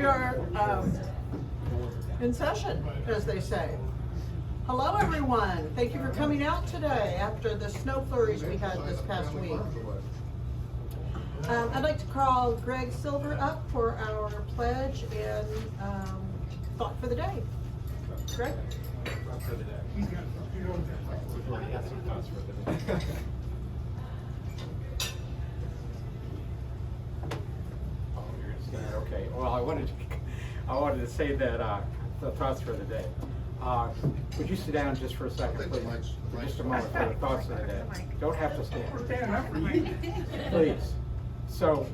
We are in session, as they say. Hello, everyone. Thank you for coming out today after the snow flurries we had this past week. I'd like to call Greg Silver up for our pledge and thought for the day. Greg? Thought for the day. We've already had some thoughts for the day. Oh, you're gonna say that? Okay. Well, I wanted to say that the thoughts for the day. Would you sit down just for a second, please? For just a moment for the thoughts of the day. Don't have to stand. Stand up for you. Please. So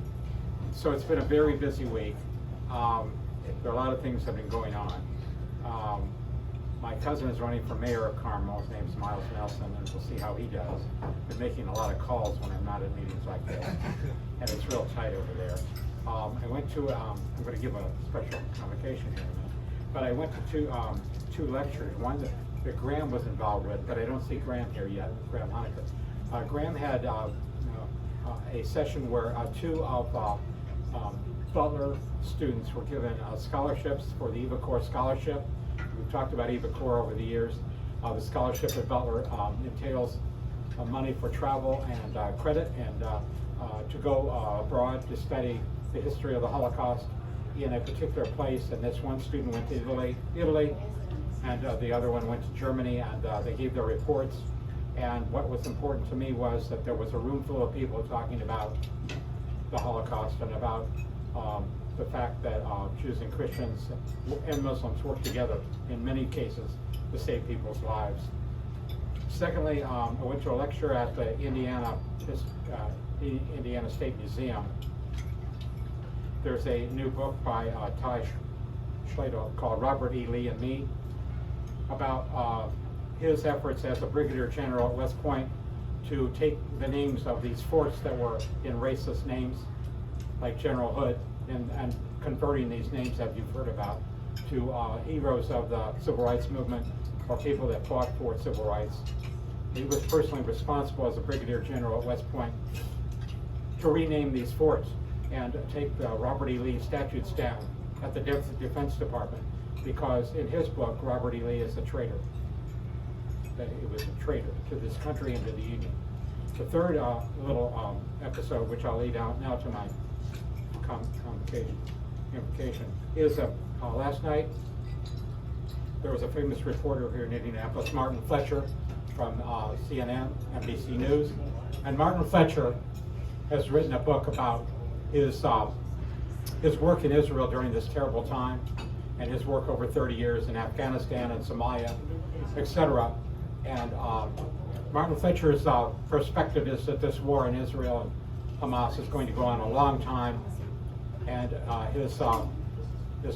it's been a very busy week. There are a lot of things that have been going on. My cousin is running for mayor of Carmel. His name is Miles Nelson, and we'll see how he does. Been making a lot of calls when I'm not at meetings like this, and it's real tight over there. I went to, I'm going to give a special convocation here in a minute, but I went to two lectures, one that Graham was involved with, but I don't see Graham here yet, Graham Hunnicutt. Graham had a session where two of Butler students were given scholarships for the Eva Corps scholarship. We've talked about Eva Corps over the years. The scholarship at Butler entails money for travel and credit and to go abroad to study the history of the Holocaust in a particular place. And this one student went to Italy, and the other one went to Germany, and they gave their reports. And what was important to me was that there was a room full of people talking about the Holocaust and about the fact that Jews and Christians and Muslims work together in many cases to save people's lives. Secondly, I went to a lecture at the Indiana State Museum. There's a new book by Ty Schlegel called Robert E. Lee and Me about his efforts as a brigadier general at West Point to take the names of these forts that were in racist names, like General Hood, and converting these names that you've heard about to heroes of the civil rights movement or people that fought for civil rights. He was personally responsible as a brigadier general at West Point to rename these forts and take the Robert E. Lee statutes down at the Defense Department, because in his book, Robert E. Lee is a traitor. That he was a traitor to this country and to the Union. The third little episode, which I'll lead out now to my invocation, is last night there was a famous reporter here in Indianapolis, Martin Fletcher from CNN, NBC News, and Martin Fletcher has written a book about his work in Israel during this terrible time, and his work over 30 years in Afghanistan and Somalia, etc. And Martin Fletcher's perspective is that this war in Israel and Hamas is going to go on a long time, and his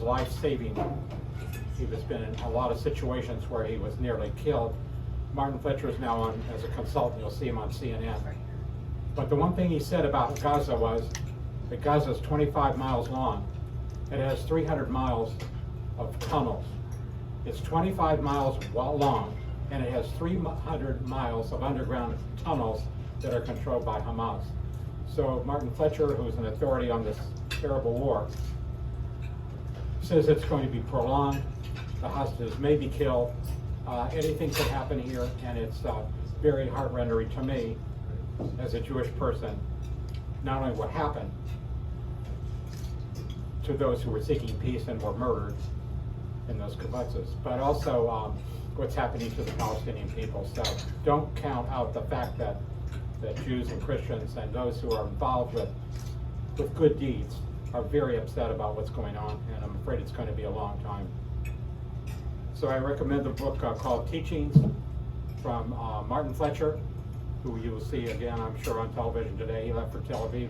life-saving, he has been in a lot of situations where he was nearly killed. Martin Fletcher is now on as a consultant. You'll see him on CNN. But the one thing he said about Gaza was that Gaza is 25 miles long. It has 300 miles of tunnels. It's 25 miles long, and it has 300 miles of underground tunnels that are controlled by Hamas. So Martin Fletcher, who's an authority on this terrible war, says it's going to be prolonged. The hostages may be killed. Anything could happen here, and it's very heart-rending to me as a Jewish person, not only what happened to those who were seeking peace and were murdered in those kibbutzes, but also what's happening to the Palestinian people. So don't count out the fact that Jews and Christians and those who are involved with good deeds are very upset about what's going on, and I'm afraid it's going to be a long time. So I recommend the book called Teachings from Martin Fletcher, who you will see again, I'm sure, on television today. He left for Tel Aviv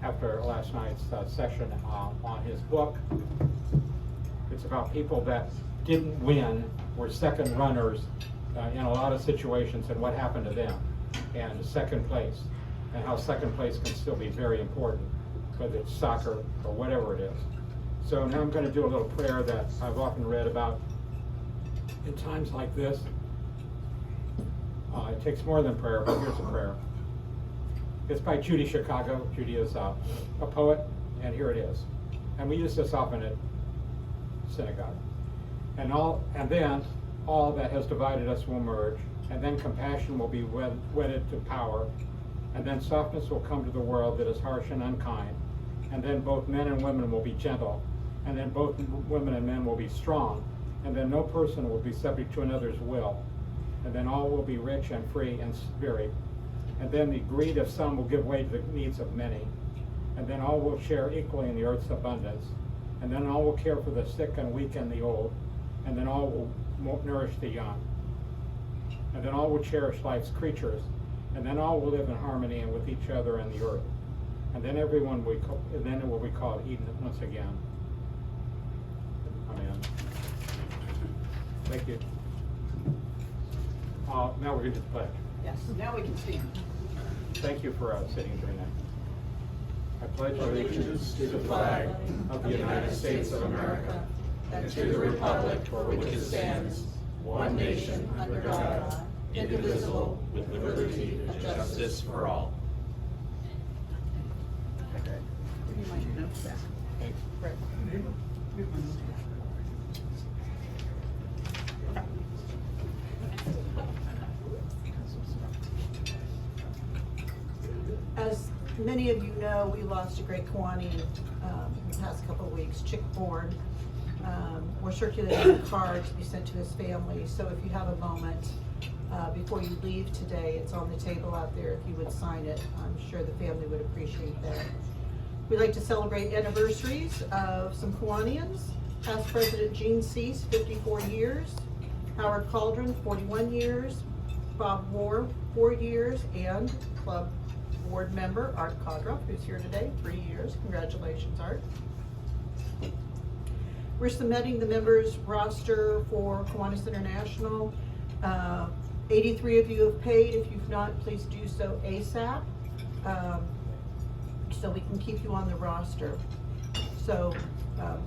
after last night's session on his book. It's about people that didn't win, were second runners in a lot of situations, and what happened to them, and second place, and how second place can still be very important, whether it's soccer or whatever it is. So now I'm going to do a little prayer that I've often read about in times like this. It takes more than prayer, but here's a prayer. It's by Judy Chicago. Judy is a poet, and here it is. And we use this often at synagogue. And then all that has divided us will merge, and then compassion will be wedded to power, and then softness will come to the world that is harsh and unkind, and then both men and women will be gentle, and then both women and men will be strong, and then no person will be subject to another's will, and then all will be rich and free and spirit, and then the greed of some will give way to the needs of many, and then all will share equally in the earth's abundance, and then all will care for the sick and weak and the old, and then all will nourish the young, and then all will cherish life's creatures, and then all will live in harmony and with each other and the earth, and then then it will be called Eden once again. Amen. Thank you. Now we're going to the pledge. Yes, now we can stand. Thank you for sitting during that. I pledge allegiance to the flag of the United States of America and to the republic for which it stands, one nation under God, indivisible, with liberty and justice for all. Okay. Give me my notes back. Thanks. Right. As many of you know, we lost a great Kiwani in the past couple of weeks, Chick born. We're circulating a card to be sent to his family, so if you have a moment before you leave today, it's on the table out there. If you would sign it, I'm sure the family would appreciate that. We'd like to celebrate anniversaries of some Kiwanians. Past President Gene Cease, 54 years. Howard Cauldron, 41 years. Bob Moore, 4 years. And Club Board member Art Kodroff, who's here today, 3 years. Congratulations, Art. We're submitting the members roster for Kiwanis International. 83 of you have paid. If you've not, please do so ASAP, so we can keep you on the roster. So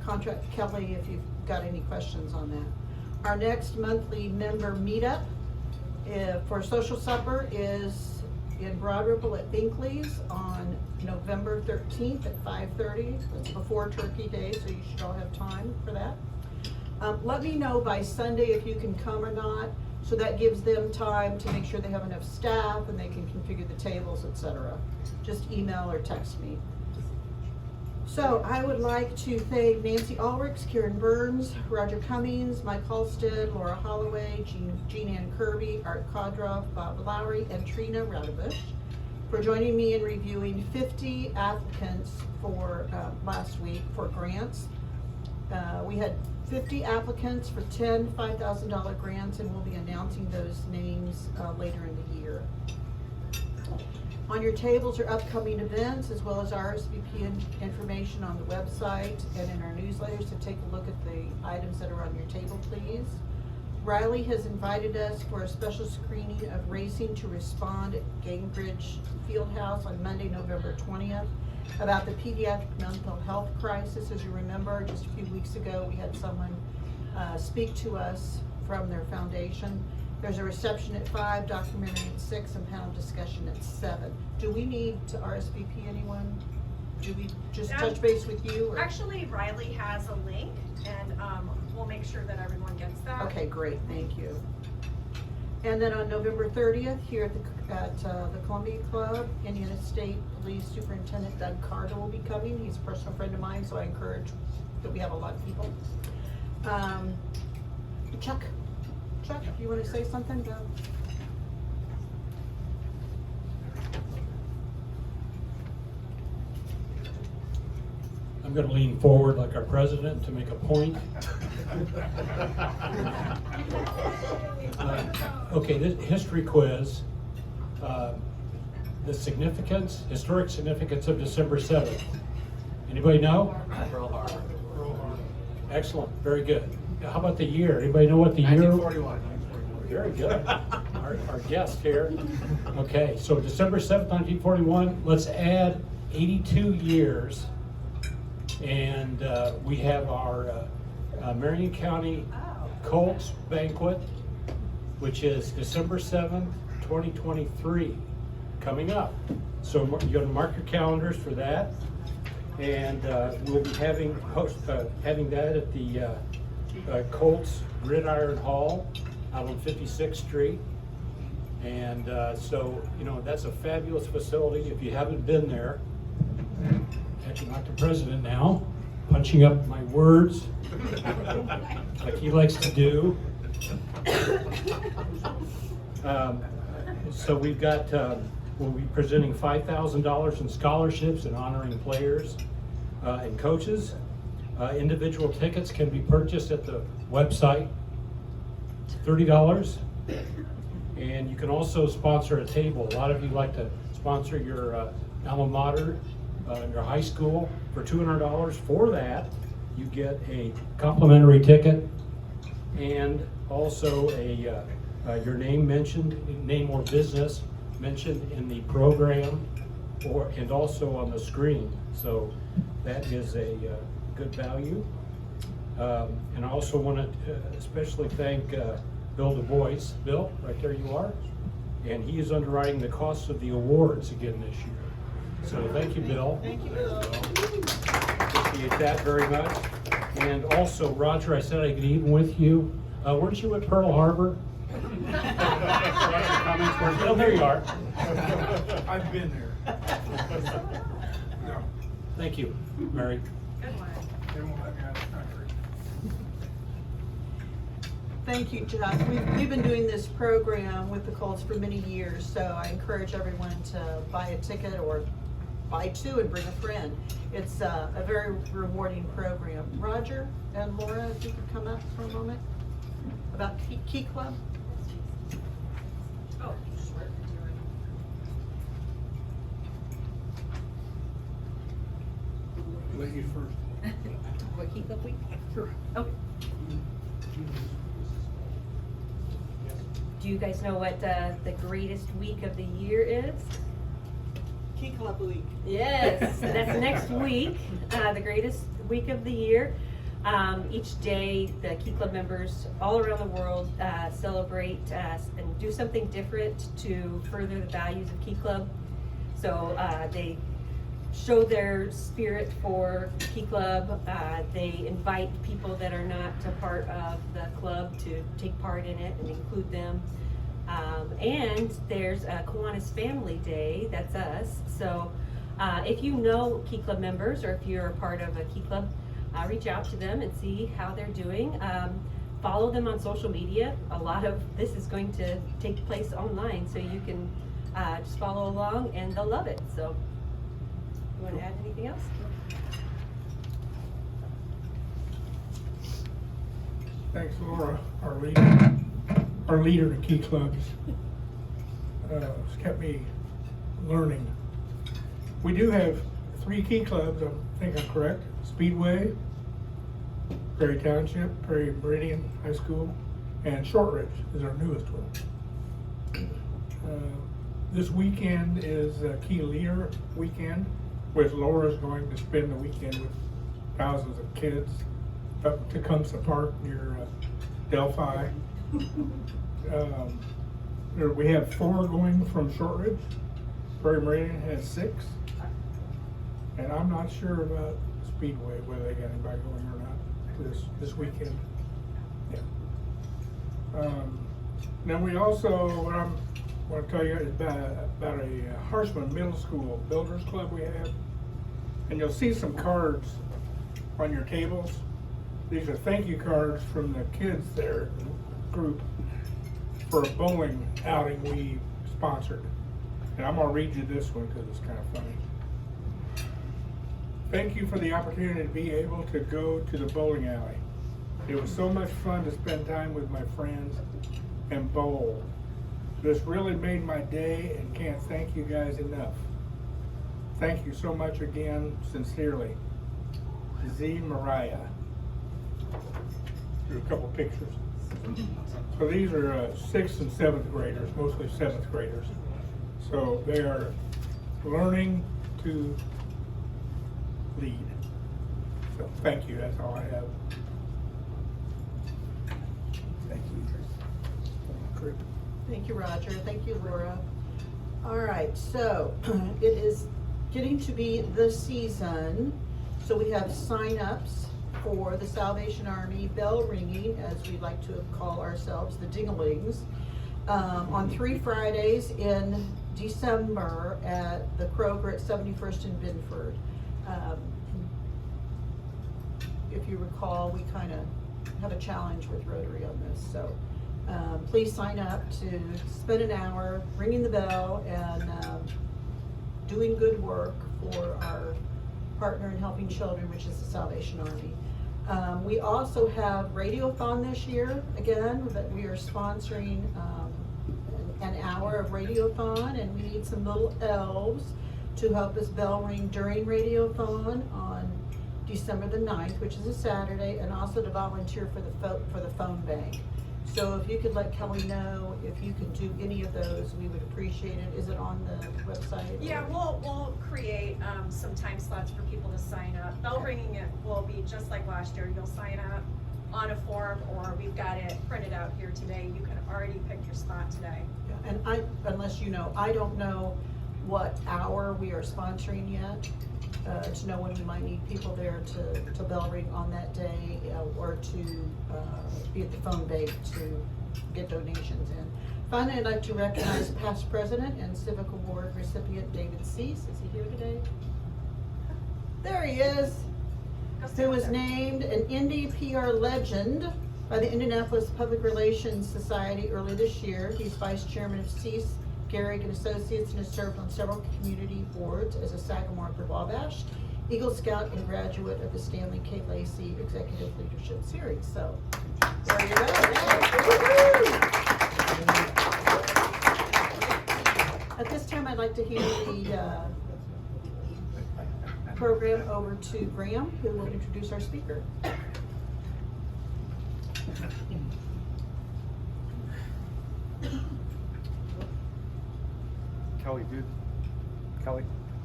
contact Kelly if you've got any questions on that. Our next monthly member meetup for social supper is in Broad Ripple at Binkley's on November 13th at 5:30. That's before Turkey Day, so you should all have time for that. Let me know by Sunday if you can come or not, so that gives them time to make sure they have enough staff and they can configure the tables, etc. Just email or text me. So I would like to thank Nancy Ulrichs, Karen Burns, Roger Cummings, Mike Halstead, Laura Holloway, Jean Ann Kirby, Art Kodroff, Bob Lowry, and Trina Raudebush for joining me in reviewing 50 applicants for last week for grants. We had 50 applicants for 10 $5,000 grants, and we'll be announcing those names later in the year. On your tables are upcoming events as well as RSVP information on the website and in our newsletters, so take a look at the items that are on your table, please. Riley has invited us for a special screening of Racing to Respond at Gangbridge Fieldhouse on Monday, November 20th, about the pediatric mental health crisis. As you remember, just a few weeks ago, we had someone speak to us from their foundation. There's a reception at 5, documentary at 6, and panel discussion at 7. Do we need to RSVP anyone? Do we just touch base with you? Or? Actually, Riley has a link, and we'll make sure that everyone gets that. Okay, great, thank you. And then on November 30th, here at the Columbia Club, Indiana State Police Superintendent Doug Carter will be coming. He's a personal friend of mine, so I encourage that we have a lot of people. Chuck, you want to say something? Go. I'm going to lean forward like our president to make a point. Okay, this history quiz. The historic significance of December 7th. Anybody know? Pearl Harbor. Excellent, very good. How about the year? Anybody know what the year? 1941. Very good. Our guest here. Okay, so December 7th, 1941. Let's add 82 years. And we have our Marion County Colts Banquet, which is December 7th, 2023, coming up. So you're going to mark your calendars for that. And we'll be having that at the Colts Gridiron Hall out on 56th Street. And so, you know, that's a fabulous facility. If you haven't been there, catching like the president now, punching up my words like he likes to do. So we've got, we'll be presenting $5,000 in scholarships and honoring players and coaches. Individual tickets can be purchased at the website, $30. And you can also sponsor a table. A lot of you like to sponsor your alma mater, your high school. For $200 for that, you get a complimentary ticket and also your name mentioned, name or business mentioned in the program and also on the screen. So that is a good value. And I also want to especially thank Bill Du Bois. Bill, right there you are. And he is underwriting the costs of the awards again this year. So thank you, Bill. Thank you, Bill. Appreciate that very much. And also, Roger, I said I could eat with you. Weren't you at Pearl Harbor? Roger, comments? Oh, there you are. I've been there. No, Thank you, Mary. Good one. they won't let me out of the country. Thank you, Jeff. We've been doing this program with the Colts for many years, so I encourage everyone to buy a ticket or buy two and bring a friend. It's a very rewarding program. Roger and Laura, if you could come up for a moment about Key Club. Oh, sure. Ladies first. What Key Club week? Sure. Okay. Do you guys know what the greatest week of the year is? Key Club Week. Yes, that's next week, the greatest week of the year. Each day, the Key Club members all around the world celebrate and do something different to further the values of Key Club. So they show their spirit for Key Club. They invite people that are not a part of the club to take part in it and include them. And there's a Kiwanis Family Day, that's us. So if you know Key Club members or if you're a part of a Key Club, reach out to them and see how they're doing. Follow them on social media. A lot of this is going to take place online, so you can just follow along and they'll love it. So, you want to add anything else? Thanks, Laura, our leader to Key Clubs. Has kept me learning. We do have 3 Key Clubs, I think I'm correct. Speedway, Prairie Township, Prairie Meridian High School, and Shortridge is our newest one. This weekend is Key Leader Weekend, which Laura's going to spend the weekend with thousands of kids up to Tecumseh Park near Delphi. We have 4 going from Shortridge. Prairie Meridian has 6. And I'm not sure about Speedway, whether they got anybody going or not this weekend. Yeah. Then we also, what I want to tell you is about a Harshman Middle School Builders Club we have. And you'll see some cards on your tables. These are thank you cards from the kids there, group, for a bowling outing we sponsored. And I'm gonna read you this one because it's kind of funny. Thank you for the opportunity to be able to go to the bowling alley. It was so much fun to spend time with my friends and bowl. This really made my day and can't thank you guys enough. Thank you so much again, sincerely. Z. Mariah. Here's a couple pictures. So these are 6th and 7th graders, mostly 7th graders. So they are learning to lead. So thank you, that's all I have. Thank you. Thank you, Roger. Thank you, Laura. All right, so it is getting to be the season So we have sign-ups for the Salvation Army bell ringing, as we like to call ourselves, the Dingalings, on 3 Fridays in December at the Kroger at 71st and Binford. If you recall, we kind of have a challenge with Rotary on this, so please sign up to spend an hour ringing the bell and doing good work for our partner in helping children, which is the Salvation Army. We also have Radiothon this year, again, that we are sponsoring an hour of Radiothon, and we need some little elves to help us bell ring during Radiothon on December the 9th, which is a Saturday, and also to volunteer for the phone bank. So if you could let Kelly know if you can do any of those, we would appreciate it. Is it on the website? Yeah, we'll create some time slots for people to sign up. Bell ringing it will be just like last year. You'll sign up on a form, or we've got it printed out here today. You can already pick your spot today. Yeah, and unless you know, I don't know what hour we are sponsoring yet, to know when we might need people there to bell ring on that day, or to be at the phone bank to get donations in. Finally, I'd like to recognize past president and Civic Award recipient David Cease. Is he here today? There he is. Who was named an Indy PR legend by the Indianapolis Public Relations Society early this year. He's vice chairman of Cease, Gehrig and Associates, and has served on several community boards as a Sagamore for Wabash, Eagle Scout, and graduate of the Stanley K. Lacey Executive Leadership Series. So, there you go. At this time, I'd like to hand the program over to Graham, who will introduce our speaker. Kelly, dude. Kelly,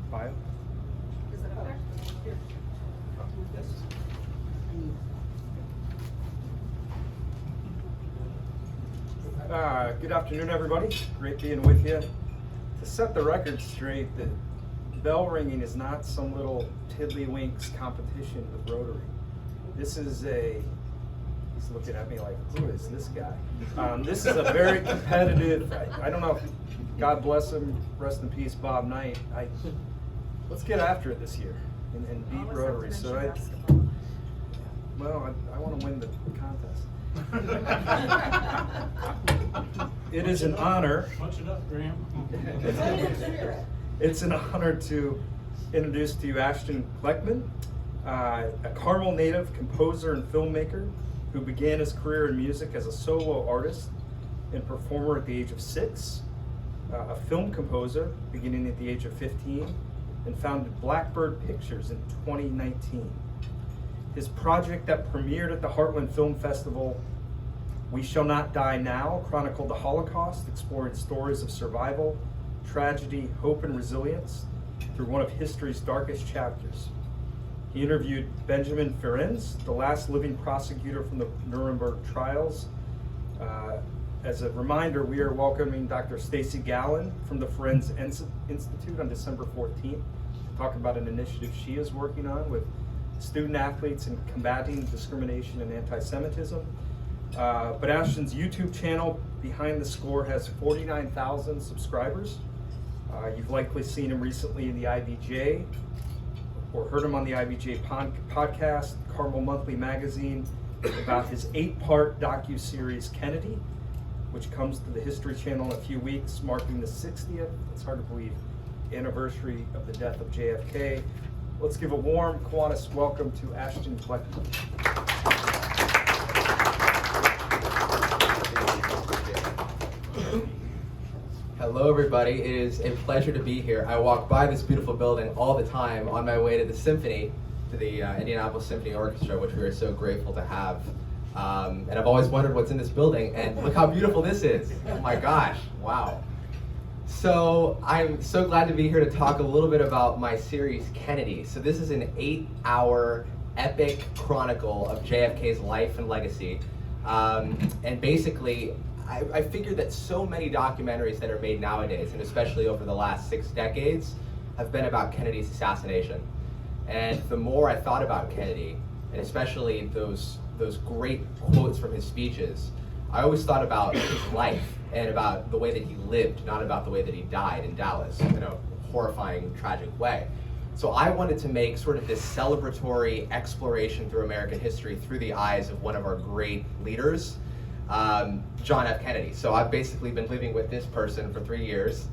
bio. Is it up there? Good afternoon, everybody. Great being with you. To set the record straight, the bell ringing is not some little tiddlywinks competition with Rotary. This is he's looking at me like, who is this guy? This is a very competitive, I don't know if, God bless him, rest in peace, Bob Knight. Let's get after it this year and beat Rotary. So I want to win the contest. It is an honor. Much enough, Graham. It's an honor to introduce to you Ashton Gleckman, a Carmel native composer and filmmaker who began his career in music as a solo artist and performer at the age of 6, a film composer beginning at the age of 15, and founded Blackbird Pictures in 2019. His project that premiered at the Heartland Film Festival, We Shall Not Die Now, chronicled the Holocaust, exploring stories of survival, tragedy, hope, and resilience through one of history's darkest chapters. He interviewed Benjamin Ferencz, the last living prosecutor from the Nuremberg trials. As a reminder, we are welcoming Dr. Stacy Gallin from the Ferencz Institute on December 14th to talk about an initiative she is working on with student athletes in combating discrimination and anti-Semitism. But Ashton's YouTube channel, Behind the Score, has 49,000 subscribers. You've likely seen him recently in the IBJ, or heard him on the IBJ podcast, Carmel Monthly Magazine, about his 8-part docu-series Kennedy, which comes to the History Channel in a few weeks, marking the 60th, it's hard to believe, anniversary of the death of JFK. Let's give a warm Kiwanis welcome to Ashton Gleckman. Hello everybody, it is a pleasure to be here. I walk by this beautiful building all the time on my way to the symphony, to the Indianapolis Symphony Orchestra, which we are so grateful to have. And I've always wondered what's in this building, and look how beautiful this is. Oh my gosh, wow. So I'm so glad to be here to talk a little bit about my series Kennedy. So this is an 8-hour epic chronicle of JFK's life and legacy. And basically, I figured that so many documentaries that are made nowadays, and especially over the last 6 decades, have been about Kennedy's assassination. And the more I thought about Kennedy, and especially those great quotes from his speeches, I always thought about his life and about the way that he lived, not about the way that he died in Dallas in a horrifying, tragic way. So I wanted to make sort of this celebratory exploration through American history through the eyes of one of our great leaders, John F. Kennedy. So I've basically been living with this person for 3 years.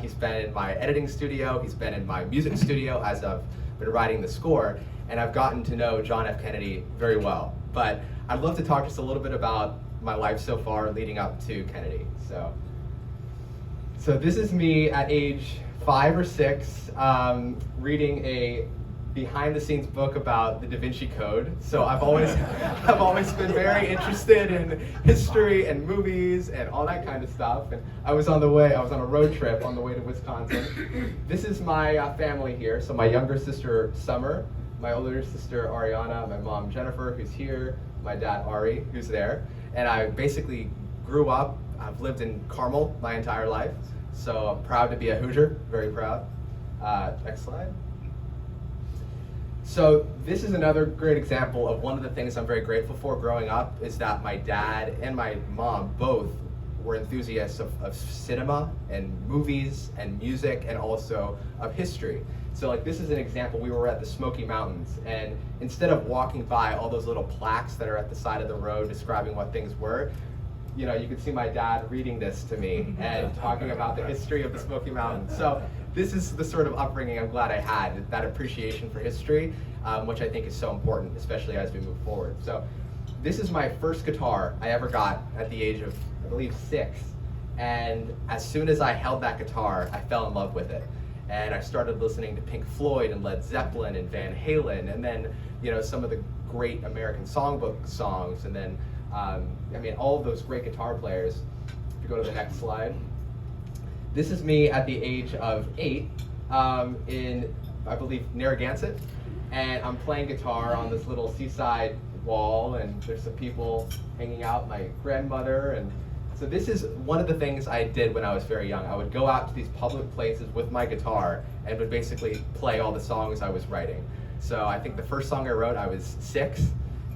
He's been in my editing studio, he's been in my music studio as I've been writing the score, and I've gotten to know John F. Kennedy very well. But I'd love to talk just a little bit about my life so far leading up to Kennedy. So this is me at age 5 or 6, reading a behind-the-scenes book about the Da Vinci Code. So I've always been very interested in history and movies and all that kind of stuff. And I was on a road trip on the way to Wisconsin. This is my family here. So my younger sister Summer, my older sister Ariana, my mom Jennifer, who's here, my dad Ari, who's there. And I basically grew up. I've lived in Carmel my entire life. So I'm proud to be a Hoosier, very proud. Next slide. So this is another great example of one of the things I'm very grateful for growing up, is that my dad and my mom both were enthusiasts of cinema and movies and music and also of history. So like this is an example, we were at the Smoky Mountains, and instead of walking by all those little plaques that are at the side of the road describing what things were, you know, you could see my dad reading this to me and talking about the history of the Smoky Mountains. So this is the sort of upbringing I'm glad I had, that appreciation for history, which I think is so important, especially as we move forward. So this is my first guitar I ever got at the age of, I believe, 6. And as soon as I held that guitar, I fell in love with it. And I started listening to Pink Floyd and Led Zeppelin and Van Halen, and then, you know, some of the great American songbook songs, and then I mean, all of those great guitar players. If you go to the next slide. This is me at the age of 8 in, I believe, Narragansett. And I'm playing guitar on this little seaside wall, and there's some people hanging out, my grandmother. And so this is one of the things I did when I was very young. I would go out to these public places with my guitar and would basically play all the songs I was writing. So I think the first song I wrote, I was 6.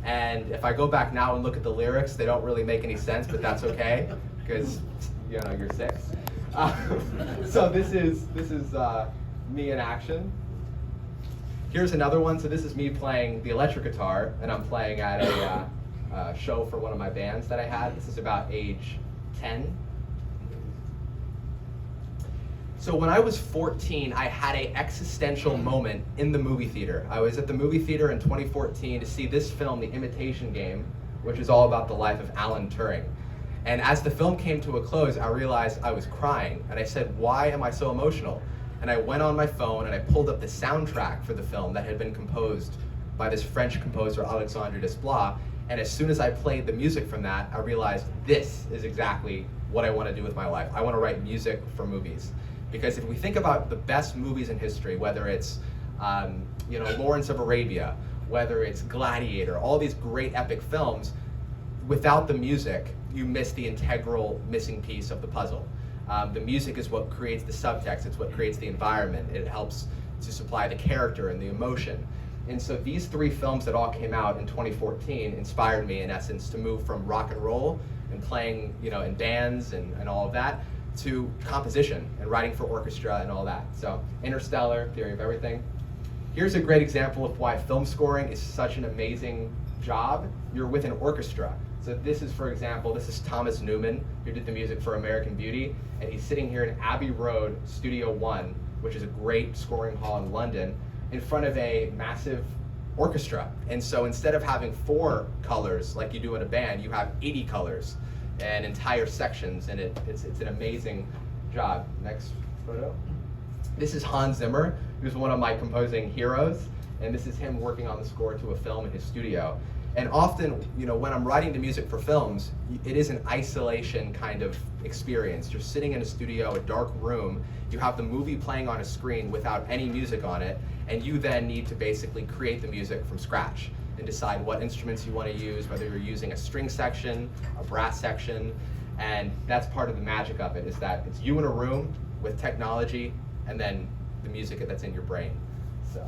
And if I go back now and look at the lyrics, they don't really make any sense, but that's okay, because, you know, you're 6. So this is me in action. Here's another one. So this is me playing the electric guitar, and I'm playing at a show for one of my bands that I had. This is about age 10. So when I was 14, I had an existential moment in the movie theater. I was at the movie theater in 2014 to see this film, The Imitation Game, which is all about the life of Alan Turing. And as the film came to a close, I realized I was crying. And I said, why am I so emotional? And I went on my phone and I pulled up the soundtrack for the film that had been composed by this French composer, Alexandre Desplat. And as soon as I played the music from that, I realized this is exactly what I want to do with my life. I want to write music for movies. Because if we think about the best movies in history, whether it's you know, Lawrence of Arabia, whether it's Gladiator, all these great epic films, without the music, you miss the integral missing piece of the puzzle. The music is what creates the subtext, it's what creates the environment, it helps to supply the character and the emotion. And so these 3 films that all came out in 2014 inspired me, in essence, to move from rock and roll and playing, you know, in bands and all of that, to composition and writing for orchestra and all that. So Interstellar, Theory of Everything. Here's a great example of why film scoring is such an amazing job. You're with an orchestra. So this is, for example, this is Thomas Newman, who did the music for American Beauty, and he's sitting here in Abbey Road, Studio 1, which is a great scoring hall in London, in front of a massive orchestra. And so instead of having 4 colors like you do in a band, you have 80 colors and entire sections, and it's an amazing job. Next photo. This is Hans Zimmer, who's one of my composing heroes, and this is him working on the score to a film in his studio. And often, you know, when I'm writing the music for films, it is an isolation kind of experience. You're sitting in a studio, a dark room, you have the movie playing on a screen without any music on it, and you then need to basically create the music from scratch and decide what instruments you want to use, whether you're using a string section, a brass section, and that's part of the magic of it, is that it's you in a room with technology and then the music that's in your brain. So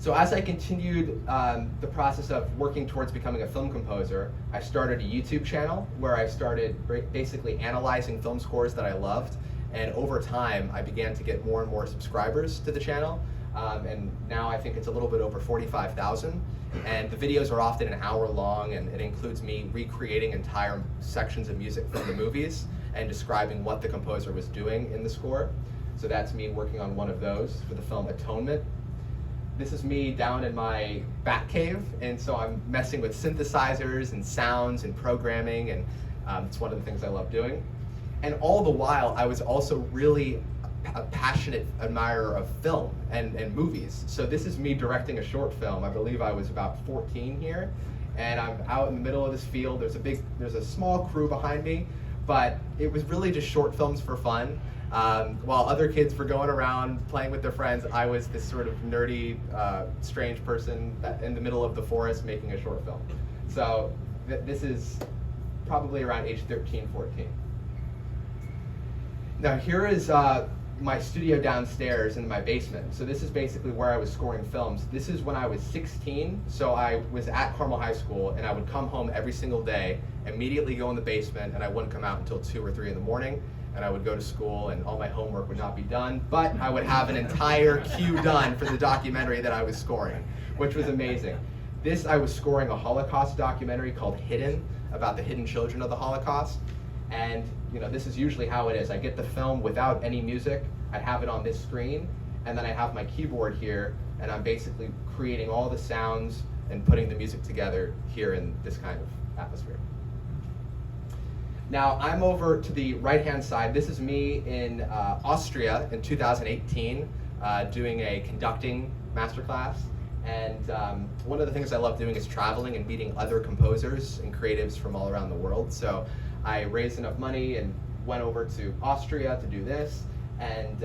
So as I continued the process of working towards becoming a film composer, I started a YouTube channel where I started basically analyzing film scores that I loved. And over time, I began to get more and more subscribers to the channel. And now I think it's a little bit over 45,000. And the videos are often an hour long, and it includes me recreating entire sections of music from the movies and describing what the composer was doing in the score. So that's me working on one of those for the film Atonement. This is me down in my bat cave, and so I'm messing with synthesizers and sounds and programming, and it's one of the things I love doing. And all the while, I was also really a passionate admirer of film and movies. So this is me directing a short film. I believe I was about 14 here, and I'm out in the middle of this field. There's a small crew behind me, but it was really just short films for fun. While other kids were going around playing with their friends, I was this sort of nerdy, strange person in the middle of the forest making a short film. So this is probably around age 13, 14. Now here is my studio downstairs in my basement. So this is basically where I was scoring films. This is when I was 16, so I was at Carmel High School, and I would come home every single day, immediately go in the basement, and I wouldn't come out until 2 or 3 in the morning. And I would go to school, and all my homework would not be done, but I would have an entire cue done for the documentary that I was scoring, which was amazing. This, I was scoring a Holocaust documentary called Hidden, about the hidden children of the Holocaust. And this is usually how it is. I get the film without any music, I have it on this screen, and then I have my keyboard here, and I'm basically creating all the sounds and putting the music together here in this kind of atmosphere. Now, I'm over to the right-hand side. This is me in Austria in 2018, doing a conducting masterclass. And one of the things I love doing is traveling and meeting other composers and creatives from all around the world. So I raised enough money and went over to Austria to do this. And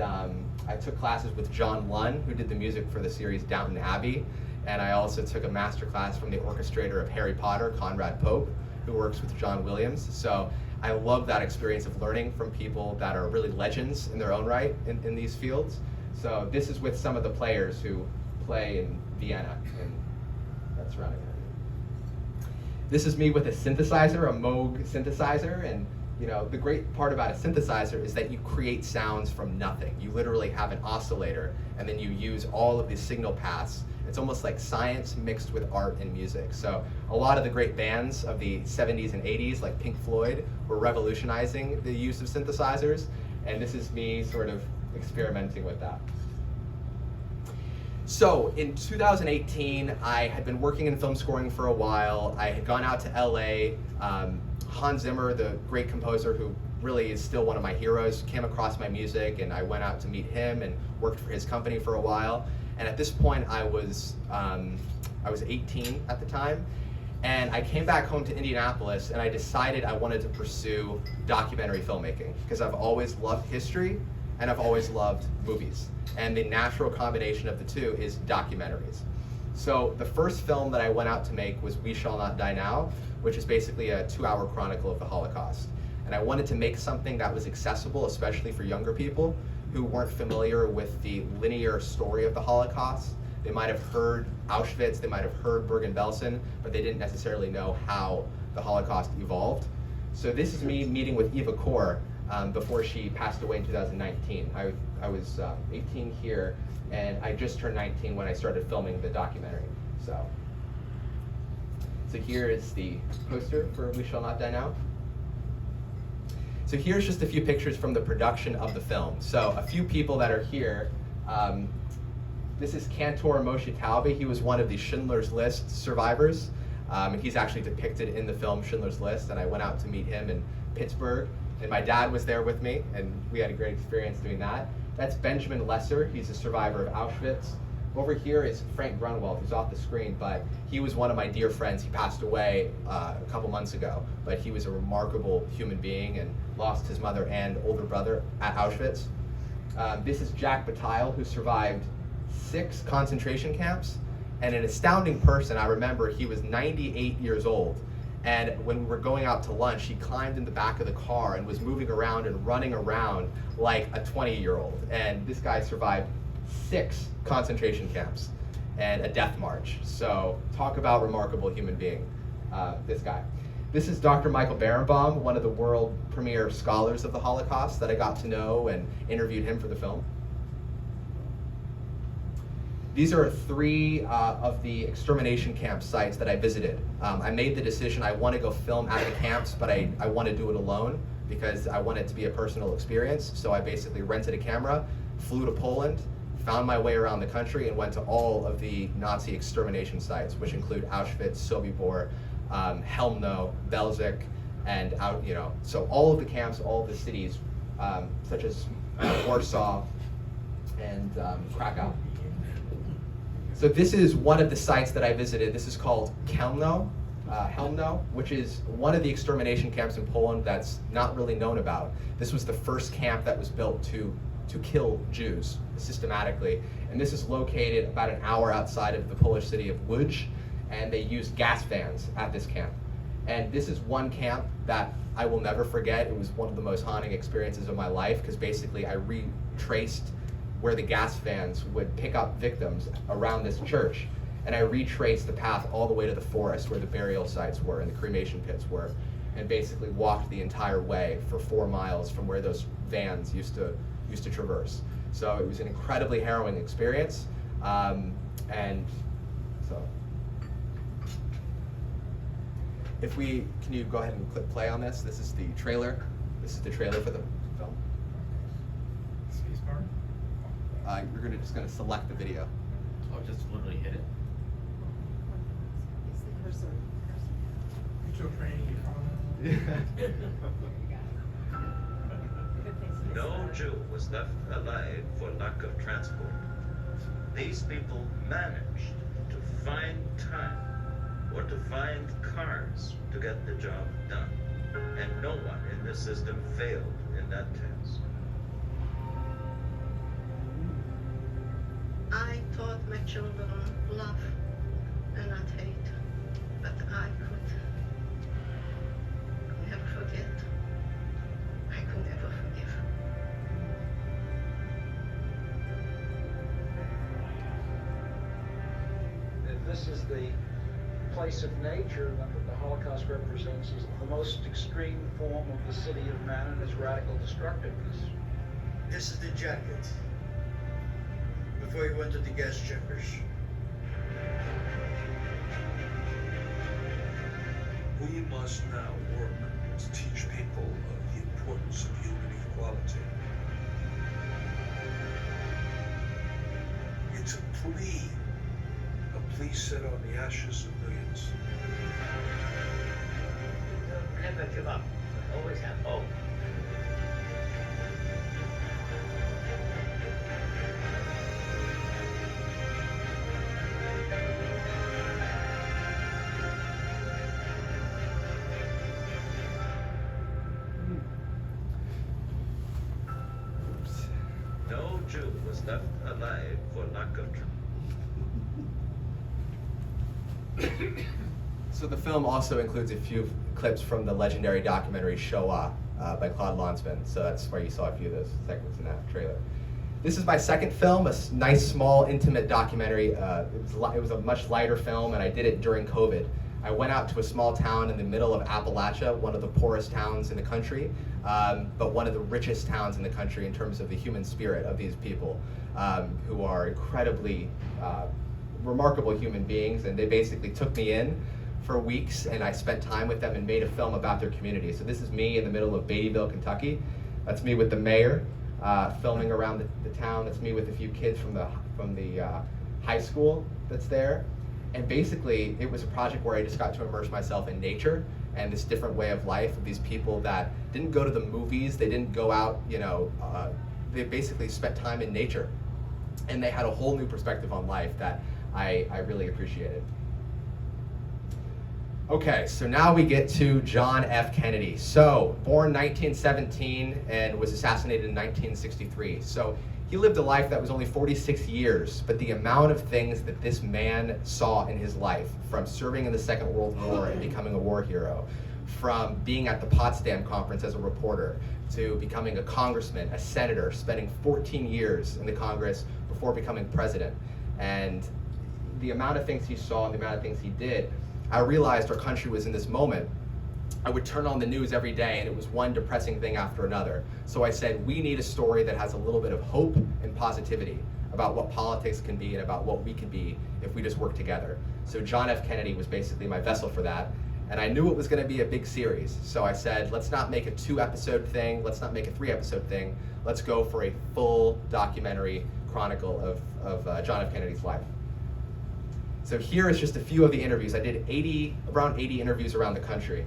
I took classes with John Lunn, who did the music for the series Downton Abbey. And I also took a masterclass from the orchestrator of Harry Potter, Conrad Pope, who works with John Williams. So I love that experience of learning from people that are really legends in their own right in these fields. So this is with some of the players who play in Vienna and that surrounding area. This is me with a synthesizer, a Moog synthesizer, and the great part about a synthesizer is that you create sounds from nothing. You literally have an oscillator, and then you use all of these signal paths. It's almost like science mixed with art and music. So a lot of the great bands of the 70s and 80s, like Pink Floyd, were revolutionizing the use of synthesizers, and this is me sort of experimenting with that. So in 2018, I had been working in film scoring for a while. I had gone out to LA. Hans Zimmer, the great composer who really is still one of my heroes, came across my music, and I went out to meet him and worked for his company for a while. And at this point, I was 18 at the time, and I came back home to Indianapolis, and I decided I wanted to pursue documentary filmmaking because I've always loved history and I've always loved movies. And the natural combination of the two is documentaries. So the first film that I went out to make was We Shall Not Die Now, which is basically a 2-hour chronicle of the Holocaust. And I wanted to make something that was accessible, especially for younger people who weren't familiar with the linear story of the Holocaust. They might have heard Auschwitz, they might have heard Bergen-Belsen, but they didn't necessarily know how the Holocaust evolved. So this is me meeting with Eva Kor before she passed away in 2019. I was 18 here, and I just turned 19 when I started filming the documentary. So here is the poster for We Shall Not Die Now. So here's just a few pictures from the production of the film. So a few people that are here. This is Cantor Moshe Taube. He was one of the Schindler's List survivors. And he's actually depicted in the film Schindler's List, and I went out to meet him in Pittsburgh. And my dad was there with me, and we had a great experience doing that. That's Benjamin Lesser. He's a survivor of Auschwitz. Over here is Frank Grunwald, who's off the screen, but he was one of my dear friends. He passed away a couple months ago, but he was a remarkable human being and lost his mother and older brother at Auschwitz. This is Jack Bataille, who survived 6 concentration camps, and an astounding person. I remember he was 98 years old, and when we were going out to lunch, he climbed in the back of the car and was moving around and running around like a 20-year-old, and this guy survived 6 concentration camps. and a death march. So talk about remarkable human being, this guy. This is Dr. Michael Berenbaum, one of the world premier scholars of the Holocaust that I got to know and interviewed him for the film. These are 3 of the extermination camp sites that I visited. I made the decision I want to go film at the camps, but I want to do it alone because I want it to be a personal experience. So I basically rented a camera, flew to Poland, found my way around the country, and went to all of the Nazi extermination sites, which include Auschwitz, Sobibor, Helmno, Belzec, and so all of the camps, all of the cities, such as Warsaw and Krakow. So this is one of the sites that I visited. This is called Helmno, which is one of the extermination camps in Poland that's not really known about. This was the first camp that was built to kill Jews systematically. And this is located about an hour outside of the Polish city of Łódź, and they used gas vans at this camp. And this is one camp that I will never forget. It was one of the most haunting experiences of my life because basically I retraced where the gas vans would pick up victims around this church. And I retraced the path all the way to the forest where the burial sites were and the cremation pits were, and basically walked the entire way for 4 miles from where those vans used to traverse. So it was an incredibly harrowing experience. And so, can you go ahead and click play on this? This is the trailer. This is the trailer for the film. You're just gonna select the video. Oh, just literally hit it. Still training you, No Jew was left alive for lack of transport. These people managed to find time or to find cars to get the job done. And no one in this system failed in that task. I taught my children love and not hate, but I could never forget. I could never forgive. This is the place of nature that the Holocaust represents as the most extreme form of the city of man and its radical destructiveness. This is the jacket before you went to the gas chambers. We must now work to teach people of the importance of human equality. It's a plea set on the ashes of millions. Never give up. Always have hope. No Jew was left alive for lack of transport. So the film also includes a few clips from the legendary documentary Shoah by Claude Lanzmann. So that's where you saw a few of those segments in that trailer. This is my second film, a nice, small, intimate documentary. It was a much lighter film, and I did it during COVID. I went out to a small town in the middle of Appalachia, one of the poorest towns in the country, but one of the richest towns in the country in terms of the human spirit of these people, who are incredibly remarkable human beings, and they basically took me in for weeks, and I spent time with them and made a film about their community. So this is me in the middle of Beattyville, Kentucky. That's me with the mayor filming around the town. That's me with a few kids from the high school that's there. And basically, it was a project where I just got to immerse myself in nature and this different way of life of these people that didn't go to the movies, they didn't go out, they basically spent time in nature. And they had a whole new perspective on life that I really appreciated. Okay, so now we get to John F. Kennedy. So, born 1917 and was assassinated in 1963. So, he lived a life that was only 46 years, but the amount of things that this man saw in his life, from serving in the Second World War and becoming a war hero, from being at the Potsdam Conference as a reporter, to becoming a congressman, a senator, spending 14 years in the Congress before becoming president. And the amount of things he saw and the amount of things he did, I realized our country was in this moment. I would turn on the news every day and it was one depressing thing after another. So I said, we need a story that has a little bit of hope and positivity about what politics can be and about what we could be if we just work together. So John F. Kennedy was basically my vessel for that. And I knew it was going to be a big series. So I said, let's not make a 2-episode thing. Let's not make a 3-episode thing. Let's go for a full documentary chronicle of John F. Kennedy's life. So here is just a few of the interviews. I did around 80 interviews around the country.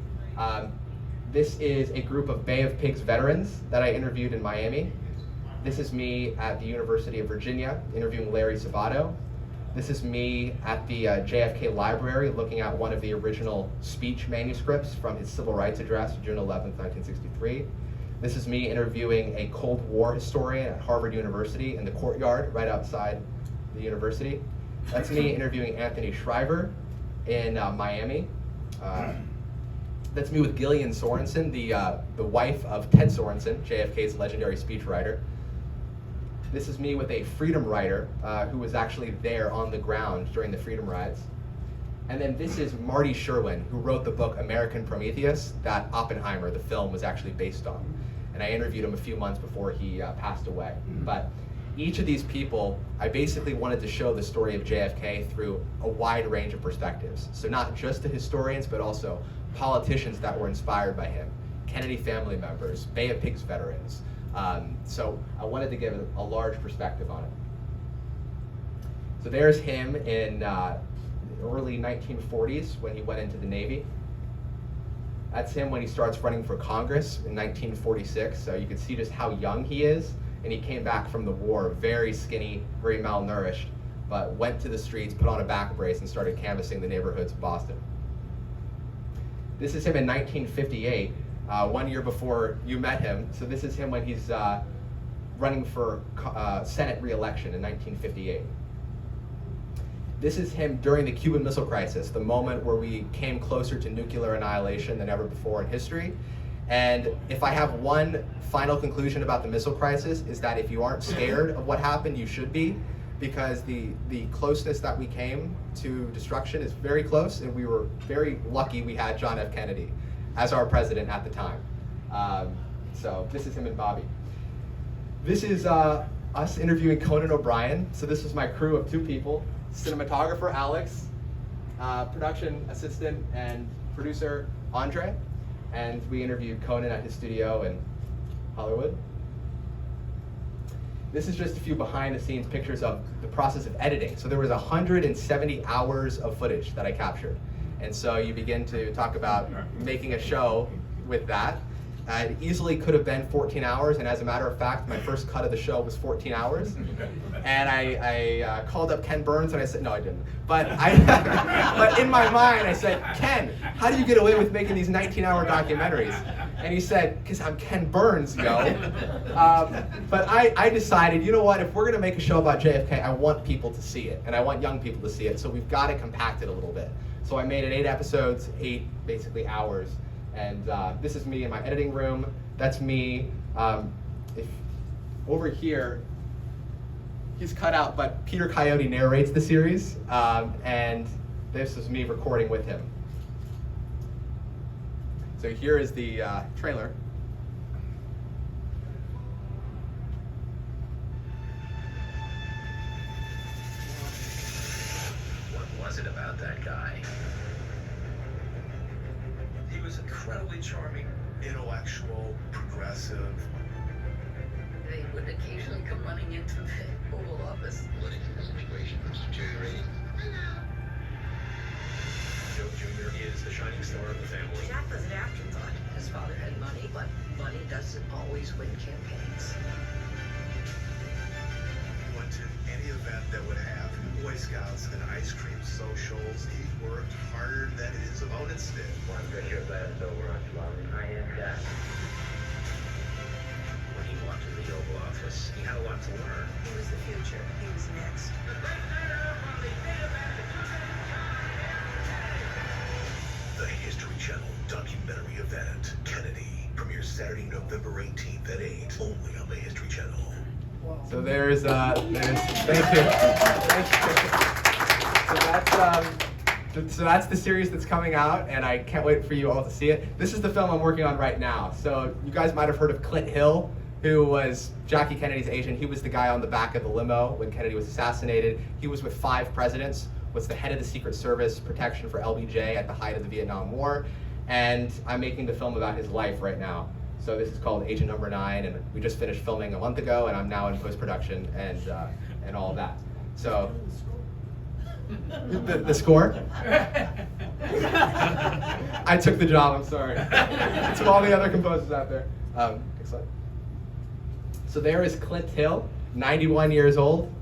This is a group of Bay of Pigs veterans that I interviewed in Miami. This is me at the University of Virginia interviewing Larry Sabato. This is me at the JFK Library looking at one of the original speech manuscripts from his civil rights address, June 11th, 1963. This is me interviewing a Cold War historian at Harvard University in the courtyard right outside the university. That's me interviewing Anthony Shriver in Miami. That's me with Gillian Sorensen, the wife of Ted Sorensen, JFK's legendary speechwriter. This is me with a freedom writer who was actually there on the ground during the freedom rides. And then this is Marty Sherwin, who wrote the book American Prometheus that Oppenheimer, the film, was actually based on. And I interviewed him a few months before he passed away. But each of these people, I basically wanted to show the story of JFK through a wide range of perspectives. So not just the historians, but also politicians that were inspired by him, Kennedy family members, Bay of Pigs veterans. So I wanted to give a large perspective on it. So there's him in the early 1940s when he went into the Navy. That's him when he starts running for Congress in 1946. So you can see just how young he is. And he came back from the war very skinny, very malnourished, but went to the streets, put on a back brace, and started canvassing the neighborhoods of Boston. This is him in 1958. 1 year before you met him. So this is him when he's running for Senate re-election in 1958. This is him during the Cuban Missile Crisis, the moment where we came closer to nuclear annihilation than ever before in history. And if I have one final conclusion about the missile crisis, is that if you aren't scared of what happened, you should be, because the closeness that we came to destruction is very close, and we were very lucky we had John F. Kennedy as our president at the time. So this is him and Bobby. This is us interviewing Conan O'Brien. So this is my crew of 2 people, cinematographer Alex, production assistant and producer Andre, and we interviewed Conan at his studio in Hollywood. This is just a few behind the scenes pictures of the process of editing. So there was 170 hours of footage that I captured. And so you begin to talk about making a show with that. It easily could have been 14 hours, and as a matter of fact, my first cut of the show was 14 hours. And I called up Ken Burns and I said, no, I didn't. But but in my mind, I said, Ken, how do you get away with making these 19-hour documentaries? And he said, because I'm Ken Burns, yo. But I decided, you know what, if we're gonna make a show about JFK, I want people to see it, and I want young people to see it, so we've gotta compact it a little bit. So I made it 8 episodes, 8 basically hours. And this is me in my editing room. That's me. Over here, he's cut out, but Peter Coyote narrates the series. And this is me recording with him. So here is the trailer. What was it about that guy? He was incredibly charming, intellectual, progressive. They would occasionally come running into the Oval Office. Political situation was deteriorating. Joe Jr. is the shining star of the family. Jack was an afterthought. His father had money, but money doesn't always win campaigns. He went to any event that would have Boy Scouts and ice cream socials. He worked harder than his opponents did. Well, I'm good you're glad it's over, Aunt Lauren. I am, Jack. When he walked into the Oval Office, he had a lot to learn. He was the future. He was next. The History Channel documentary event, Kennedy, premieres Saturday, November 18th at 8, only on the History Channel. So there's thank you. Thank you. So So that's the series that's coming out, and I can't wait for you all to see it. This is the film I'm working on right now. So you guys might have heard of Clint Hill, who was Jackie Kennedy's agent. He was the guy on the back of the limo when Kennedy was assassinated. He was with 5 presidents, was the head of the Secret Service protection for LBJ at the height of the Vietnam War, and I'm making the film about his life right now. So this is called Agent Number 9, and we just finished filming a month ago, and I'm now in post-production and all of that. So. The score? I took the job, I'm sorry. To all the other composers out there. Excellent. So there is Clint Hill, 91 years old,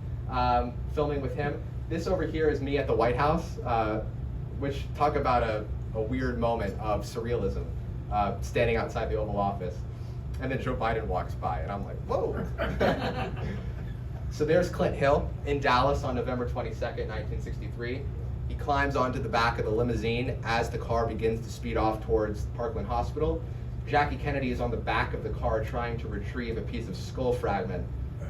filming with him. This over here is me at the White House, which talk about a weird moment of surrealism, standing outside the Oval Office. And then Joe Biden walks by, and I'm like, whoa. So there's Clint Hill in Dallas on November 22nd, 1963. He climbs onto the back of the limousine as the car begins to speed off towards Parkland Hospital. Jackie Kennedy is on the back of the car trying to retrieve a piece of skull fragment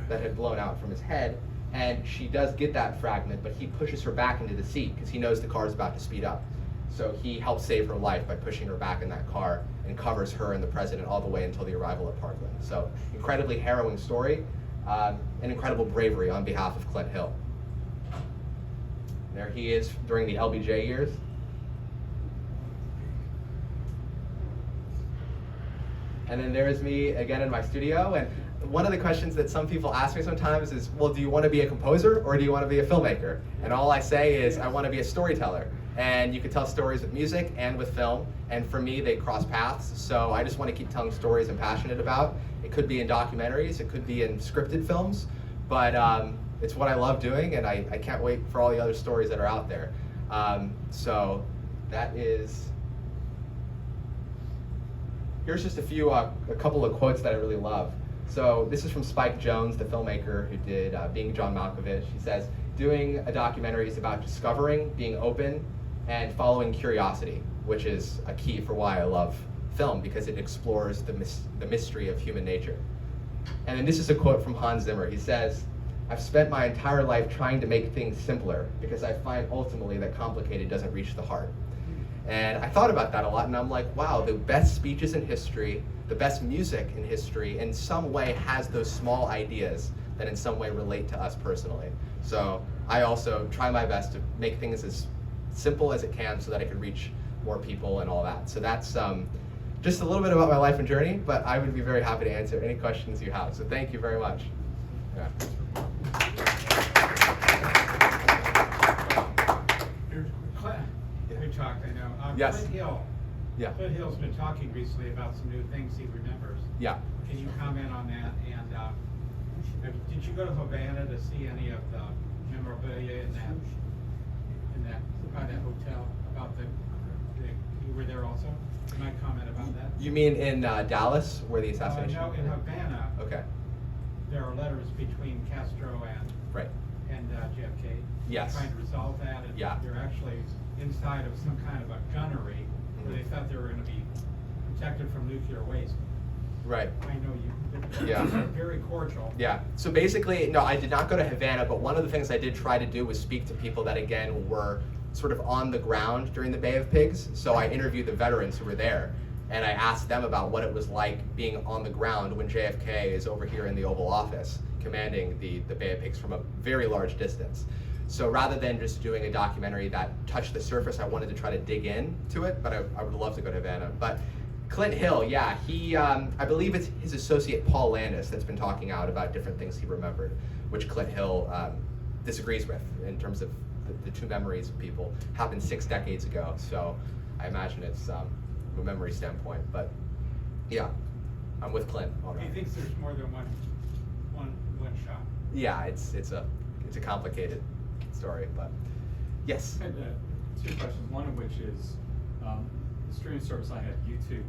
that had blown out from his head. And she does get that fragment, but he pushes her back into the seat because he knows the car is about to speed up. So he helps save her life by pushing her back in that car and covers her and the president all the way until the arrival at Parkland. So incredibly harrowing story. And incredible bravery on behalf of Clint Hill. There he is during the LBJ years. And then there's me again in my studio. And one of the questions that some people ask me sometimes is, well, do you want to be a composer or do you want to be a filmmaker? And all I say is, I want to be a storyteller. And you can tell stories with music and with film. And for me, they cross paths. So I just want to keep telling stories I'm passionate about. It could be in documentaries, it could be in scripted films, but it's what I love doing, and I can't wait for all the other stories that are out there. So that is, here's just a couple of quotes that I really love. So this is from Spike Jonze, the filmmaker who did Being John Malkovich. He says, doing a documentary is about discovering, being open, and following curiosity, which is a key for why I love film, because it explores the mystery of human nature. And then this is a quote from Hans Zimmer. He says, I've spent my entire life trying to make things simpler because I find ultimately that complicated doesn't reach the heart. And I thought about that a lot, and I'm like, wow, the best speeches in history, the best music in history in some way has those small ideas that in some way relate to us personally. So I also try my best to make things as simple as it can so that it can reach more people and all that. So that's just a little bit about my life and journey, but I would be very happy to answer any questions you have. So thank you very much. Yeah. We talked, I know. Yes. Clint Hill. Yeah. Clint Hill's been talking recently about some new things he remembers. Yeah. Can you comment on that? And did you go to Havana to see any of the memorabilia in that hotel? You were there also? You might comment about that. You mean in Dallas, where the assassination? No, in Havana. Okay. There are letters between Castro and JFK. Yes. Trying to resolve that, and they're actually inside of some kind of a gunnery where they thought they were going to be protected from nuclear waste. Right. I know you. Yeah. Very cordial. Yeah. So basically, no, I did not go to Havana, but one of the things I did try to do was speak to people that, again, were sort of on the ground during the Bay of Pigs. So I interviewed the veterans who were there, and I asked them about what it was like being on the ground when JFK is over here in the Oval Office, commanding the Bay of Pigs from a very large distance. So rather than just doing a documentary that touched the surface, I wanted to try to dig into it, but I would love to go to Havana. But Clint Hill, yeah, he, I believe it's his associate Paul Landis that's been talking out about different things he remembered, which Clint Hill disagrees with in terms of the two memories of people happened 6 decades ago. So I imagine it's from a memory standpoint, but yeah, I'm with Clint. He thinks there's more than one shot. Yeah, it's a complicated story, but yes. I had 2 questions. One of which is the streaming service I have, YouTube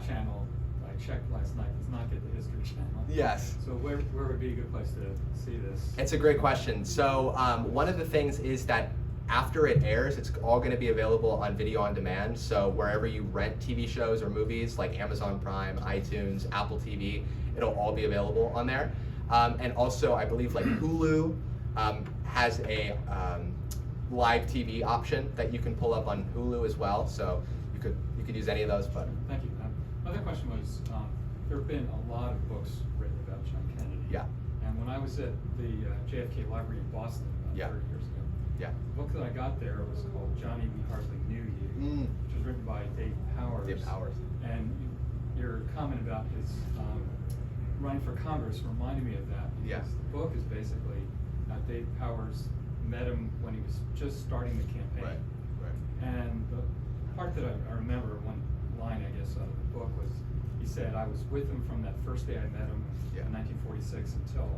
channel. I checked last night. Does not get the History Channel. Yes. So where would be a good place to see this? It's a great question. So one of the things is that after it airs, it's all going to be available on video on demand. So wherever you rent TV shows or movies, like Amazon Prime, iTunes, Apple TV, it'll all be available on there. And also, I believe like Hulu has a live TV option that you can pull up on Hulu as well. So you could use any of those. But Thank you. Other question was, there have been a lot of books written about John Kennedy. Yeah. And when I was at the JFK Library in Boston about 30 years ago, the book that I got there was called Johnny, We Hardly Knew You, which was written by Dave Powers. Dave Powers. And your comment about his running for Congress reminded me of that. Because the book is basically Dave Powers met him when he was just starting the campaign. Right. And the part that I remember, one line I guess out of the book was, he said, I was with him from that first day I met him in 1946 until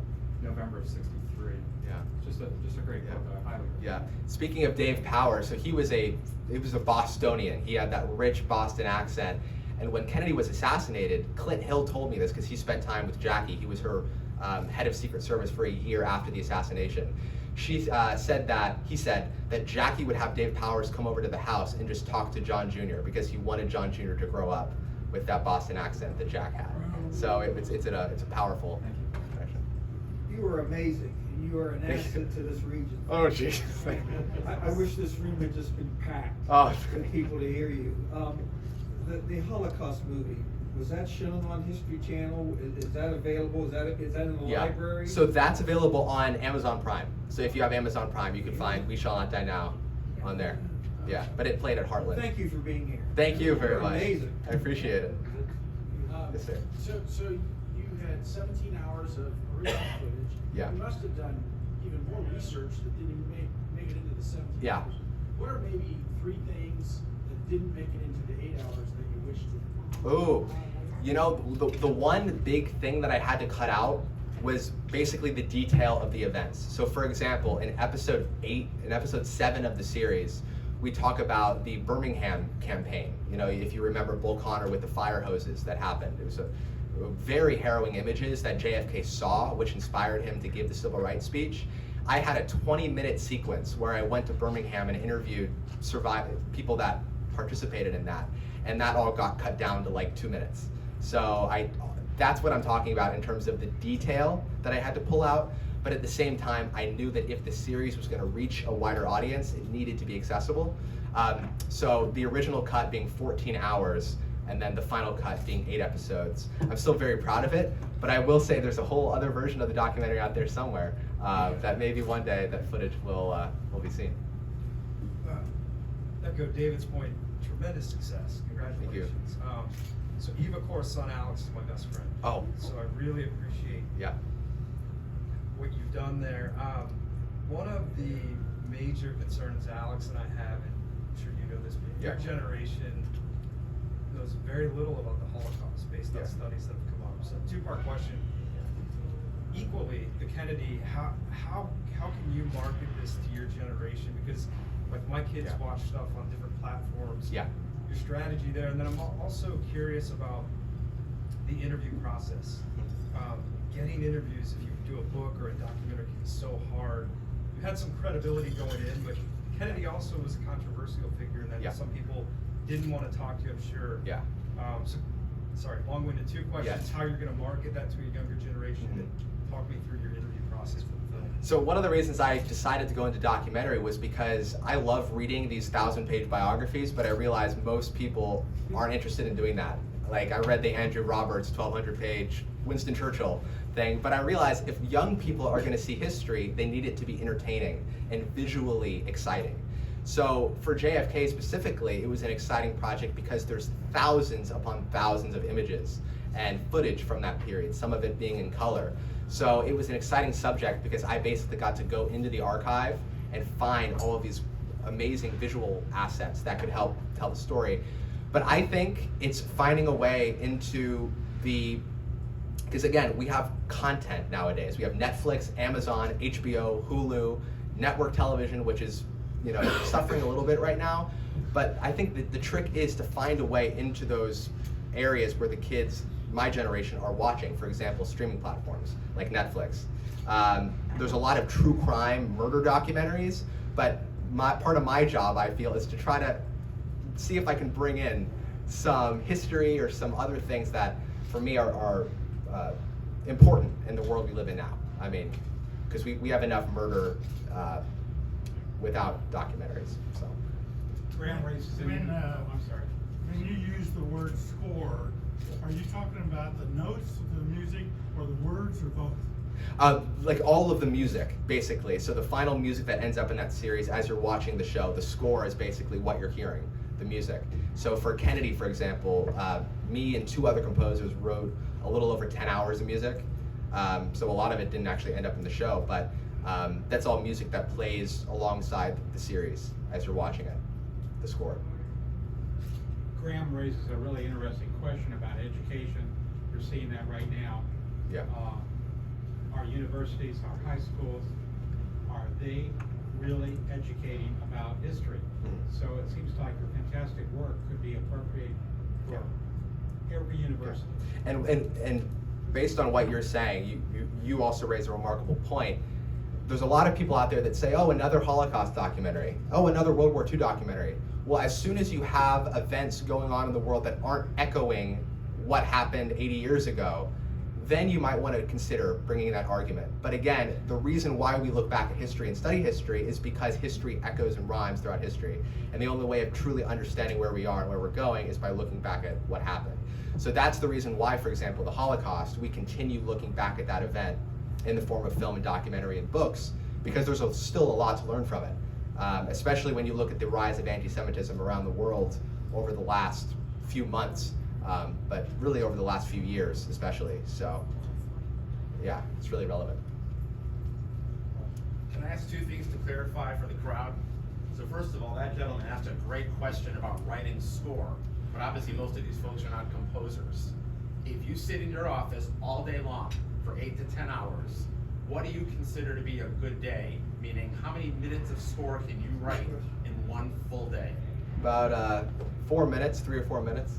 November of '63. Yeah. Just a great book that I highly recommend. Yeah. Speaking of Dave Powers, so he was a Bostonian. He had that rich Boston accent. And when Kennedy was assassinated, Clint Hill told me this because he spent time with Jackie. He was her head of Secret Service for a year after the assassination. She said that Jackie would have Dave Powers come over to the house and just talk to John Jr. because he wanted John Jr. to grow up with that Boston accent that Jack had. So it's a powerful connection. You were amazing, and you are an asset to this region. Oh, jeez. I wish this room had just been packed for people to hear you. The Holocaust movie, was that shown on History Channel? Is that available? Is that in the library? So that's available on Amazon Prime. So if you have Amazon Prime, you can find We Shall Not Die Now on there. Yeah, but it played at Heartland. Thank you for being here. Thank you very You're much. amazing. I appreciate it. Yes, sir. So you had 17 hours of original footage. Yeah. You must have done even more research that didn't even make it into the 17 hours. What are maybe 3 things that didn't make it into the 8 hours that you wish to? Ooh, you know, the one big thing that I had to cut out was basically the detail of the events. So for example, in episode 7 of the series, we talk about the Birmingham campaign. You know, if you remember Bull Connor with the fire hoses that happened. It was a very harrowing images that JFK saw, which inspired him to give the civil rights speech. I had a 20-minute sequence where I went to Birmingham and interviewed people that participated in that. And that all got cut down to like 2 minutes. So that's what I'm talking about in terms of the detail that I had to pull out. But at the same time, I knew that if the series was going to reach a wider audience, it needed to be accessible. So the original cut being 14 hours, and then the final cut being 8 episodes. I'm still very proud of it, but I will say there's a whole other version of the documentary out there somewhere that maybe one day that footage will be seen. Echo David's point, tremendous success. Congratulations. Thank you. So Eva, of course, son Alex is my best friend. Oh. So I really appreciate what you've done there. One of the major concerns Alex and I have, and I'm sure you know this, but your generation knows very little about the Holocaust based on studies that have come up. So 2-part question. Equally, the Kennedy, how can you market this to your generation? Because like my kids watch stuff on different platforms. Your strategy there, and then I'm also curious about the interview process. Getting interviews, if you do a book or a documentary, can be so hard. You had some credibility going in, but Kennedy also was a controversial figure in that some people didn't want to talk to you, I'm sure. So, sorry, long-winded 2 questions. How you're going to market that to a younger generation, and talk me through your interview process for the film. So one of the reasons I decided to go into documentary was because I love reading these 1,000-page biographies, but I realized most people aren't interested in doing that. Like I read the Andrew Roberts 1,200-page Winston Churchill thing, but I realized if young people are going to see history, they need it to be entertaining and visually exciting. So for JFK specifically, it was an exciting project because there's thousands upon thousands of images and footage from that period, some of it being in color. So it was an exciting subject because I basically got to go into the archive and find all of these amazing visual assets that could help tell the story. But I think it's finding a way into because again, we have content nowadays. We have Netflix, Amazon, HBO, Hulu, network television, which is suffering a little bit right now. But I think that the trick is to find a way into those areas where the kids, my generation, are watching. For example, streaming platforms like Netflix. There's a lot of true crime murder documentaries, but part of my job, I feel, is to try to see if I can bring in some history or some other things that, for me, are important in the world we live in now. I mean, because we have enough murder without documentaries. So. Graham raises an I'm sorry. When you use the word score, are you talking about the notes of the music or the words or both? Like all of the music, basically. So the final music that ends up in that series as you're watching the show, the score is basically what you're hearing, the music. So for Kennedy, for example, me and 2 other composers wrote a little over 10 hours of music. So a lot of it didn't actually end up in the show, but that's all music that plays alongside the series as you're watching it, the score. Graham raises a really interesting question about education. You're seeing that right now. Yeah. Our universities, our high schools, are they really educating about history? So it seems like your fantastic work could be appropriate for every university. And based on what you're saying, you also raise a remarkable point. There's a lot of people out there that say, oh, another Holocaust documentary. Oh, another World War II documentary. Well, as soon as you have events going on in the world that aren't echoing what happened 80 years ago, then you might want to consider bringing that argument. But again, the reason why we look back at history and study history is because history echoes and rhymes throughout history. And the only way of truly understanding where we are and where we're going is by looking back at what happened. So that's the reason why, for example, the Holocaust, we continue looking back at that event in the form of film and documentary and books, because there's still a lot to learn from it. Especially when you look at the rise of anti-Semitism around the world over the last few months. But really over the last few years, especially. So, yeah, it's really relevant. Can I ask 2 things to clarify for the crowd? So first of all, that gentleman asked a great question about writing score, but obviously most of these folks are not composers. If you sit in your office all day long for 8 to 10 hours, what do you consider to be a good day? Meaning, how many minutes of score can you write in one full day? About 4 minutes, 3 or 4 minutes.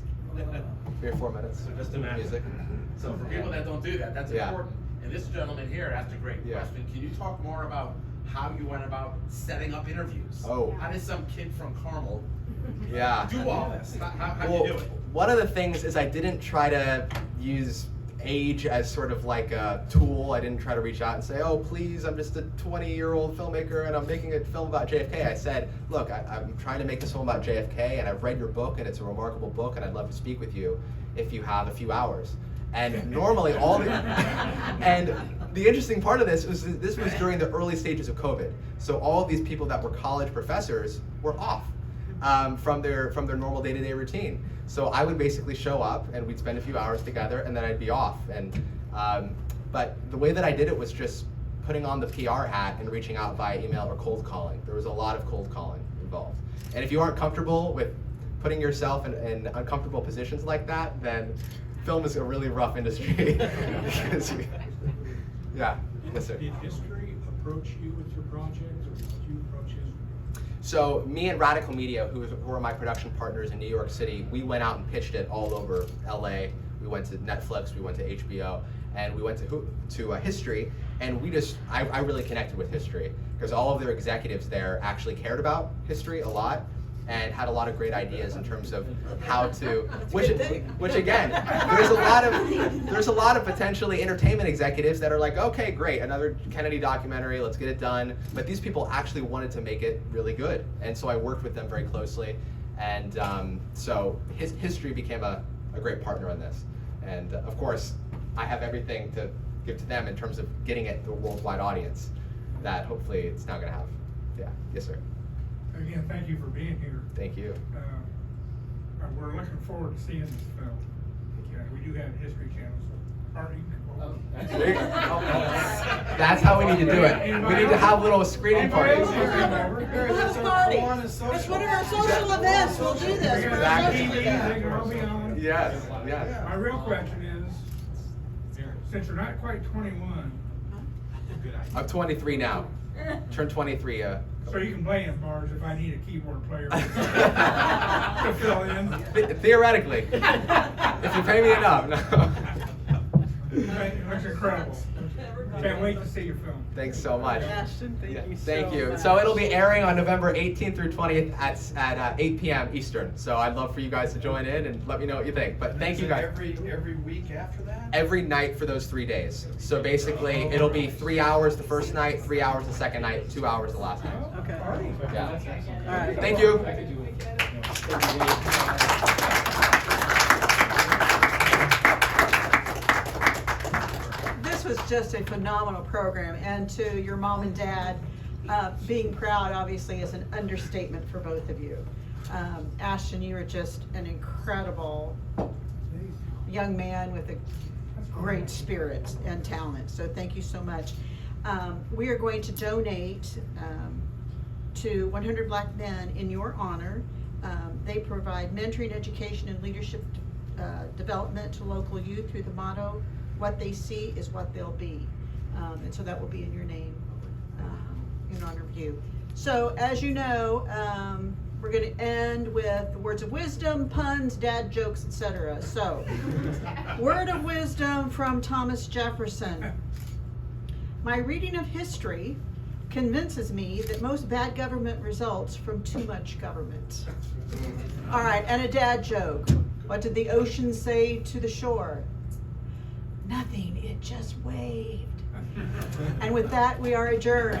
3 or 4 minutes. So just imagine. Music. So for people that don't do that, that's Yeah. important. And this gentleman here asked a great question. Can you talk more about how you went about setting up interviews? Oh. How did some kid from Carmel do all this? How well, do you do it? One of the things is I didn't try to use age as sort of like a tool. I didn't try to reach out and say, oh, please, I'm just a 20-year-old filmmaker and I'm making a film about JFK. I said, look, I'm trying to make this film about JFK and I've read your book and it's a remarkable book and I'd love to speak with you if you have a few hours. And normally and the interesting part of this was during the early stages of COVID. So all of these people that were college professors were off from their normal day-to-day routine. So I would basically show up and we'd spend a few hours together and then I'd be off. And but the way that I did it was just putting on the PR hat and reaching out via email or cold calling. There was a lot of cold calling involved. And if you aren't comfortable with putting yourself in uncomfortable positions like that, then film is a really rough industry. Yeah, yes sir. Did history approach you with your project, or did you approach history? So me and Radical Media, who are my production partners in New York City, we went out and pitched it all over LA. We went to Netflix, we went to HBO, and we went to History, and I really connected with History because all of their executives there actually cared about history a lot and had a lot of great ideas in terms of how to, which again, there's a lot of potentially entertainment executives that are like, okay, great, another Kennedy documentary, let's get it done. But these people actually wanted to make it really good, and so I worked with them very closely, and so History became a great partner on this. And of course, I have everything to give to them in terms of getting it to a worldwide audience that hopefully it's now going to have. Yeah, yes sir. Again, thank you for being here. Thank you. We're looking forward to seeing this film. We do have a History Channel, so party. That's how we need to do it. We need to have little screening parties. We'll have a party. It's one of our social events. We'll do this. We're a social event. Yes, yes. My real question is, since you're not quite 21, I'm 23 now. Turned 23. So you can play in bars if I need a keyboard player to fill in. Theoretically, if you pay me enough. No. It looks incredible. Can't wait to see your film. Thanks so much. Ashton, thank you so Thank you. much. So it'll be airing on November 18th through 20th at 8 p.m. Eastern. So I'd love for you guys to join in and let me know what you think. But thank you guys. Every week after that? Every night for those 3 days. So basically, it'll be 3 hours the first night, 3 hours the second night, 2 hours the last night. Okay. Yeah. All right. Thank you. This was just a phenomenal program, and to your mom and dad, being proud obviously is an understatement for both of you. Ashton, you are just an incredible young man with a great spirit and talent, so thank you so much. We are going to donate to 100 Black Men in your honor. They provide mentoring, education, and leadership development to local youth through the motto, "What they see is what they'll be." And so that will be in your name, in honor of you. So as you know, we're going to end with the words of wisdom, puns, dad jokes, etc. So, word of wisdom from Thomas Jefferson. My reading of history convinces me that most bad government results from too much government. All right, and a dad joke. What did the ocean say to the shore? Nothing, it just waved. And with that, we are adjourned.